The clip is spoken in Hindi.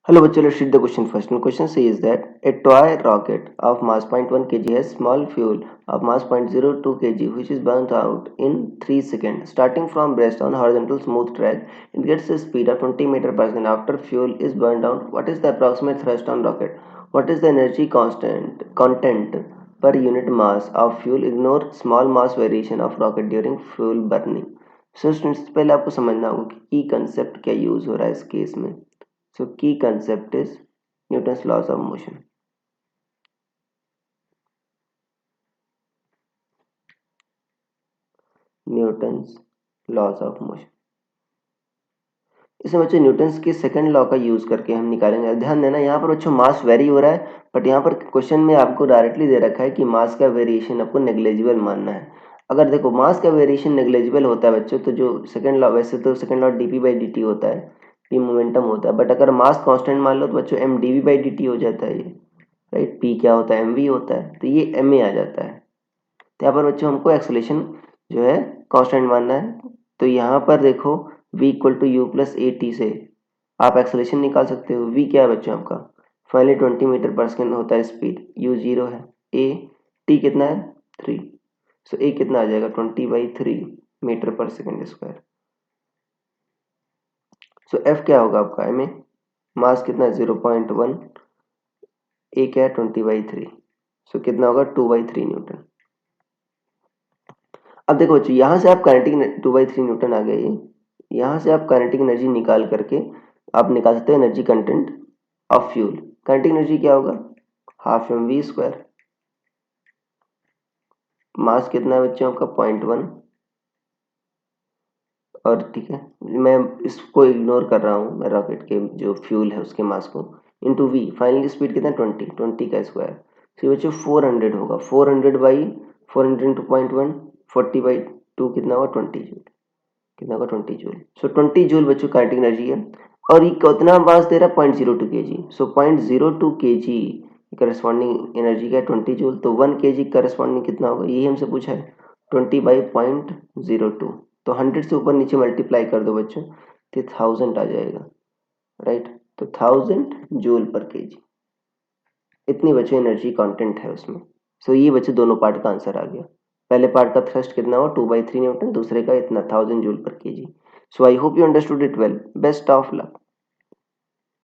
Hello, bachcho, let's read the question first. And question says that a toy rocket of mass 0.1 kg has small fuel of mass 0.02 kg which is burnt out in 3 seconds. Starting from rest on horizontal smooth track, it gets a speed of 20 meter per second. After fuel is burned out, what is the approximate thrust on rocket? What is the energy content per unit mass of fuel? Ignore small mass variation of rocket during fuel burning. So students, पहले आपको समझना होगा कि की कंसेप्ट क्या यूज हो रहा है इस केस में. So key concept is Newton's laws of motion. Newton's laws of motion. इसमें बच्चों न्यूटन्स के सेकंड लॉ का यूज करके हम निकालेंगे. ध्यान देना यहाँ पर बच्चों मास वेरी हो रहा है, बट यहाँ पर क्वेश्चन में आपको डायरेक्टली दे रखा है कि मास का वेरिएशन आपको नेग्लेजिबल मानना है. अगर देखो मास का वेरिएशन नेग्लेजिबल होता है बच्चों, तो जो सेकंड लॉ, वैसे तो second law dp by dt होता है, p मोमेंटम होता है, बट अगर मास कांस्टेंट मान लो तो बच्चों m dv बाई dt हो जाता है ये, राइट. p क्या होता है, mv होता है, तो ये ma आ जाता है. तो यहाँ पर बच्चों हमको एक्सेलेरेशन जो है कांस्टेंट मानना है. तो यहाँ पर देखो v equal to u plus a t से आप एक्सेलेरेशन निकाल सकते हो. v क्या है बच्चों आपका, फाइनली 20 मीटर पर सेकेंड होता है स्पीड, u 0 है, a t कितना है 3, सो a कितना आ जाएगा 20/3 मीटर पर सेकेंड स्क्वायर. सो f क्या होगा आपका, m मास कितना है 0.1, a क्या है 20/3, सो कितना होगा 2/3 न्यूटन. अब देखो बच्चों यहाँ से आप काइनेटिक 2/3 न्यूटन आ गया ये, यहाँ से आप काइनेटिक एनर्जी निकाल करके आप निकाल सकते हो energy content of fuel. Kinetic energy क्या होगा, हाफ एम वी स्क्वायर. मास कितना है बच्चों आपका 0.1, और ठीक है मैं इसको इग्नोर कर रहा हूँ, मैं रॉकेट के जो फ्यूल है उसके मास को, इंटू वी फाइनली स्पीड कितना 20 का स्क्वायर. तो बच्चों 400 होगा, 400 इंटू 0.1 40/2 कितना होगा 20 जूल, कितना होगा 20 जूल. सो 20 जूल बच्चों काइनेटिक एनर्जी है. और ये कितना मास दे रहा है 0.02 kg. सो 0.02 kg करस्पॉन्डिंग एनर्जी का 20 जूल, तो 1 kg करस्पॉन्डिंग कितना होगा, यही हमसे पूछा है 20/0.02. तो 100 से ऊपर नीचे मल्टीप्लाई कर दो बच्चों तो 1000 आ जाएगा, राइट. तो 1000 जूल पर kg, इतनी बच्चों एनर्जी कंटेंट है उसमें. सो ये बच्चों दोनों पार्ट का आंसर आ गया. पहले पार्ट का थ्रस्ट कितना हुआ 2/3 न्यूटन, दूसरे का इतना 1000 जूल पर kg. So I hope you understood it well. Best of luck.